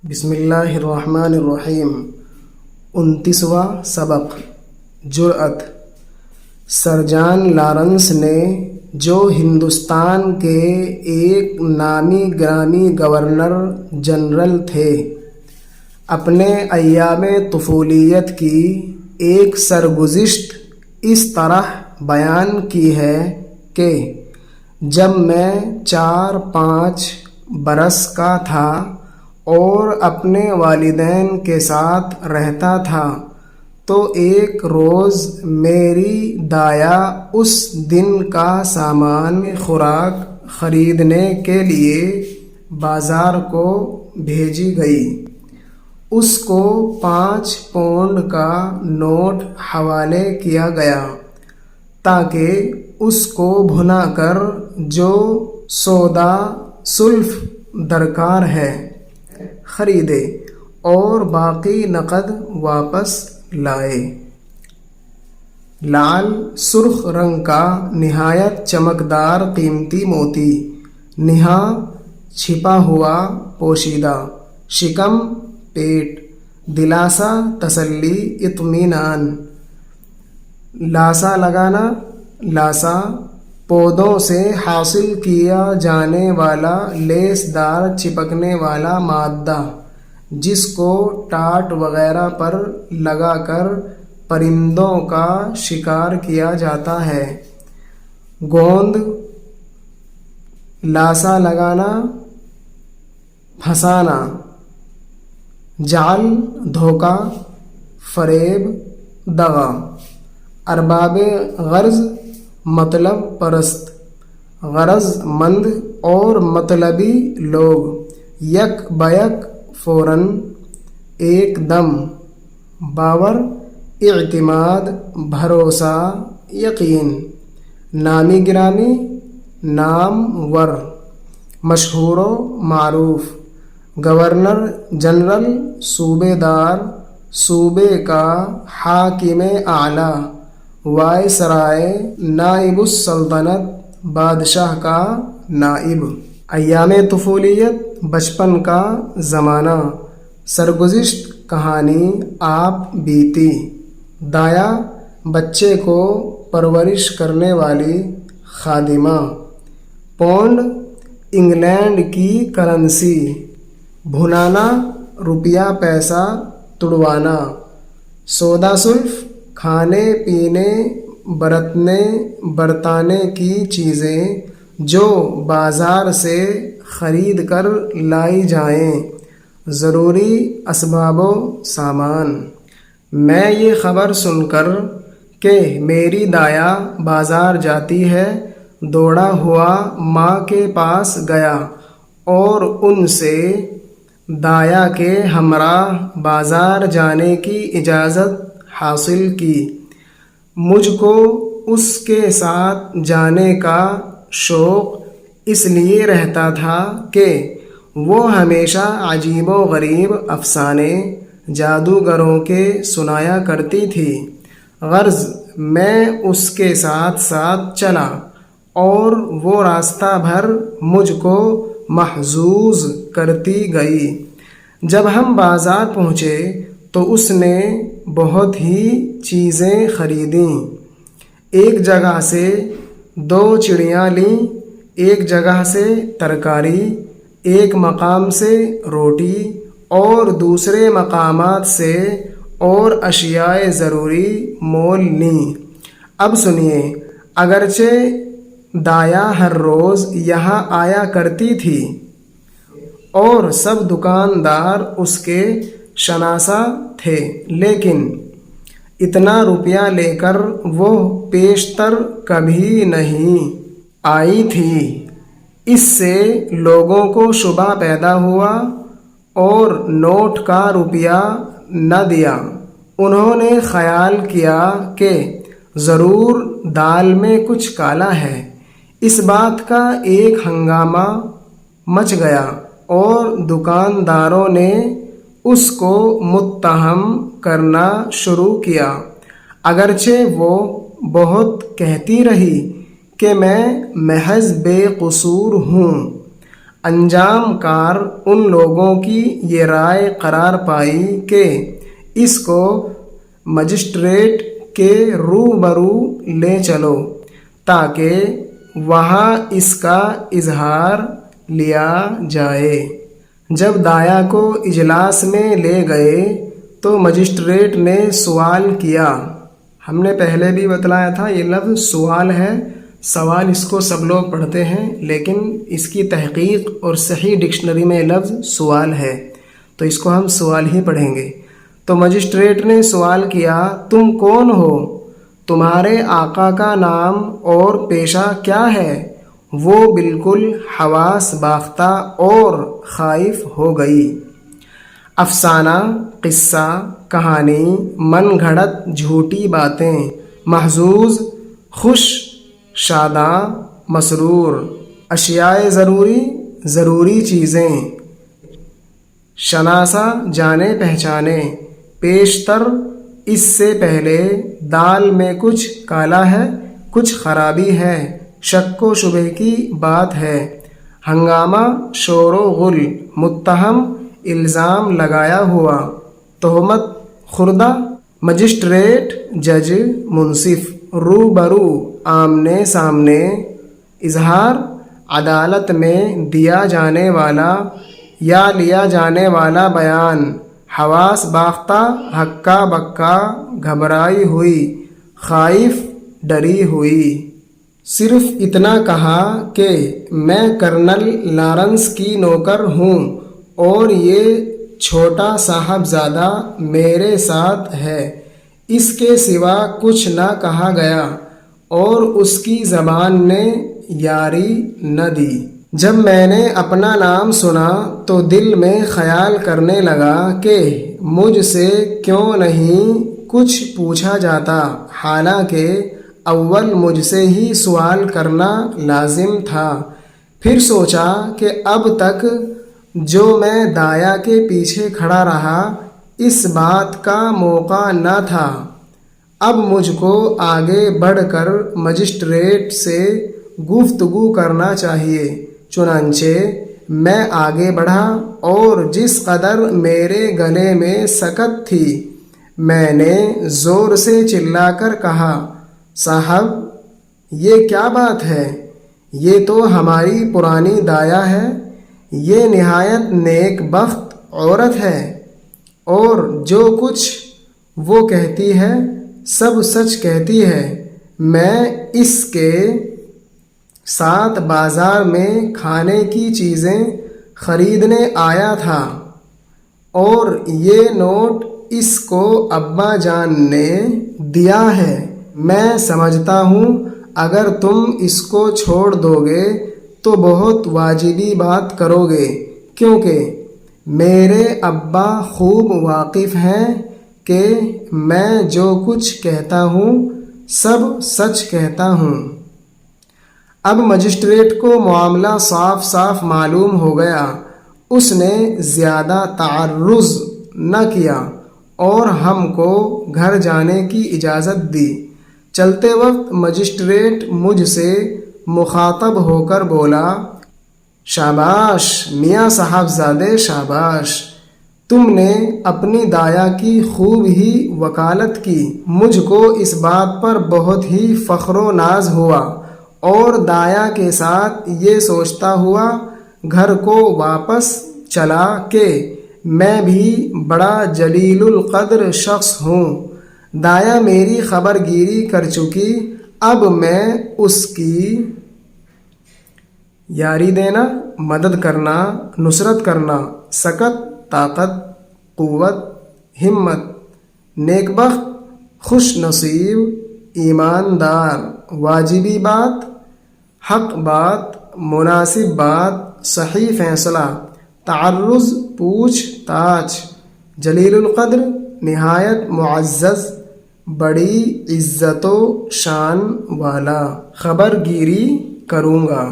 بسم اللہ الرحمن الرحیم۔ 29واں سبق جرأت۔ سر جان لارنس نے جو ہندوستان کے ایک نامی گرامی گورنر جنرل تھے، اپنے ایام طفولیت کی ایک سرگزشت اس طرح بیان کی ہے کہ جب میں 4-5 برس کا تھا اور اپنے والدین کے ساتھ رہتا تھا تو ایک روز میری دایا اس دن کا سامان خوراک خریدنے کے لیے بازار کو بھیجی گئی۔ اس کو 5 پونڈ کا نوٹ حوالے کیا گیا تاکہ اس کو بھنا کر جو سودا سلف درکار ہے خریدے اور باقی نقد واپس لائے۔ لال سرخ رنگ کا نہایت چمکدار قیمتی موتی، نہاں چھپا ہوا پوشیدہ، شکم پیٹ، دلاسا تسلی اطمینان، لاسا لگانا، لاسا پودوں سے حاصل کیا جانے والا لیس دار چپکنے والا مادہ جس کو ٹاٹ وغیرہ پر لگا کر پرندوں کا شکار کیا جاتا ہے۔ گوند، لاسا لگانا، پھنسانا، جعل دھوکہ، فریب، دغا، ارباب غرض مطلب پرست، غرض مند اور مطلبی لوگ، یک بیک فوراً، ایک دم، باور، اعتماد، بھروسہ، یقین، نامی گرامی، نام ور، مشہور و معروف، گورنر جنرل، صوبے دار، صوبے کا حاکم اعلیٰ، وائسرائے، نائب السلطنت، بادشاہ کا نائب۔ ایام طفولیت، بچپن کا زمانہ، سرگزشت کہانی آپ بیتی۔ دایا، بچے کو پرورش کرنے والی خادمہ۔ پونڈ، انگلینڈ کی کرنسی، بھنانا، روپیہ پیسہ تڑوانا۔ سودا سلف، کھانے پینے برتانے کی چیزیں جو بازار سے خرید کر لائی جائیں، ضروری اسباب و سامان۔ میں یہ خبر سن کر کہ میری دایا بازار جاتی ہے دوڑا ہوا ماں کے پاس گیا اور ان سے دایا کے ہمراہ بازار جانے کی اجازت حاصل کی۔ مجھ کو اس کے ساتھ جانے کا شوق اس لیے رہتا تھا کہ وہ ہمیشہ عجیب و غریب افسانے جادوگروں کے سنایا کرتی تھی۔ غرض میں اس کے ساتھ ساتھ چلا اور وہ راستہ بھر مجھ کو محظوظ کرتی گئی۔ جب ہم بازار پہنچے تو اس نے بہت ہی چیزیں خریدیں۔ ایک جگہ سے 2 چڑیاں لیں، ایک جگہ سے ترکاری، ایک مقام سے روٹی اور دوسرے مقامات سے اور اشیاء ضروری مول لیں۔ اب سنیے، اگرچہ دایا ہر روز یہاں آیا کرتی تھی اور سب دکاندار اس کے شناسا تھے، لیکن اتنا روپیہ لے کر وہ پیشتر کبھی نہیں آئی تھی۔ اس سے لوگوں کو شبہ پیدا ہوا اور نوٹ کا روپیہ نہ دیا۔ انہوں نے خیال کیا کہ ضرور دال میں کچھ کالا ہے۔ اس بات کا ایک ہنگامہ مچ گیا اور دکانداروں نے اس کو متہم کرنا شروع کیا، اگرچہ وہ بہت کہتی رہی کہ میں محض بے قصور ہوں۔ انجام کار ان لوگوں کی یہ رائے قرار پائی کہ اس کو مجسٹریٹ کے روبرو لے چلو تاکہ وہاں اس کا اظہار لیا جائے۔ جب دایا کو اجلاس میں لے گئے تو مجسٹریٹ نے سوال کیا۔ ہم نے پہلے بھی بتلایا تھا یہ لفظ سوال ہے، سوال اس کو سب لوگ پڑھتے ہیں لیکن اس کی تحقیق اور صحیح ڈکشنری میں لفظ سوال ہے، تو اس کو ہم سوال ہی پڑھیں گے۔ تو مجسٹریٹ نے سوال کیا، تم کون ہو؟ تمہارے آقا کا نام اور پیشہ کیا ہے؟ وہ بالکل حواس باختہ اور خائف ہو گئی۔ افسانہ، قصہ، کہانی، من گھڑت جھوٹی باتیں، محظوظ، خوش، شاداں، مسرور، اشیاء ضروری، ضروری چیزیں، شناسا، جانے پہچانے، پیشتر، اس سے پہلے، دال میں کچھ کالا ہے، کچھ خرابی ہے، شک و شبہ کی بات ہے، ہنگامہ، شور و غل، متہم، الزام لگایا ہوا، تہمت، خوردہ، مجسٹریٹ، جج، منصف، روبرو، آمنے سامنے، اظہار، عدالت میں دیا جانے والا یا لیا جانے والا بیان، حواس باختہ، ہکا بکا، گھبرائی ہوئی، خائف، ڈری ہوئی۔ صرف اتنا کہا کہ میں کرنل لارنس کی نوکر ہوں اور یہ چھوٹا صاحبزادہ میرے ساتھ ہے، اس کے سوا کچھ نہ کہا گیا اور اس کی زبان نے یاری نہ دی۔ جب میں نے اپنا نام سنا تو دل میں خیال کرنے لگا کہ مجھ سے کیوں نہیں کچھ پوچھا جاتا، حالانکہ اول مجھ سے ہی سوال کرنا لازم تھا۔ پھر سوچا کہ اب تک جو میں دایا کے پیچھے کھڑا رہا اس بات کا موقع نہ تھا، اب مجھ کو آگے بڑھ کر مجسٹریٹ سے گفتگو کرنا چاہیے۔ چنانچہ میں آگے بڑھا اور جس قدر میرے گلے میں سکت تھی میں نے زور سے چلا کر کہا، صاحب یہ کیا بات ہے؟ یہ تو ہماری پرانی دایا ہے، یہ نہایت نیک بخت عورت ہے اور جو کچھ وہ کہتی ہے سب سچ کہتی ہے۔ میں اس کے ساتھ بازار میں کھانے کی چیزیں خریدنے آیا تھا اور یہ نوٹ اس کو ابا جان نے دیا ہے۔ میں سمجھتا ہوں اگر تم اس کو چھوڑ دو گے تو بہت واجبی بات کرو گے، کیونکہ میرے ابا خوب واقف ہیں کہ میں جو کچھ کہتا ہوں سب سچ کہتا ہوں۔ اب مجسٹریٹ کو معاملہ صاف صاف معلوم ہو گیا۔ اس نے زیادہ تعرض نہ کیا اور ہم کو گھر جانے کی اجازت دی۔ چلتے وقت مجسٹریٹ مجھ سے مخاطب ہو کر بولا، شاباش میاں صاحبزادے، شاباش، تم نے اپنی دایا کی خوب ہی وکالت کی۔ مجھ کو اس بات پر بہت ہی فخر و ناز ہوا اور دایا کے ساتھ یہ سوچتا ہوا گھر کو واپس چلا کہ میں بھی بڑا جلیل القدر شخص ہوں۔ دایا میری خبر گیری کر چکی، اب میں اس کی یاری دینا، مدد کرنا، نصرت کرنا، سکت، طاقت، قوت، ہمت، نیک بخت، خوش نصیب، ایماندار، واجبی بات، حق بات، مناسب بات، صحیح فیصلہ، تعرض، پوچھ تاچھ، جلیل القدر، نہایت معزز، بڑی عزت و شان والا خبر گیری کروں گا۔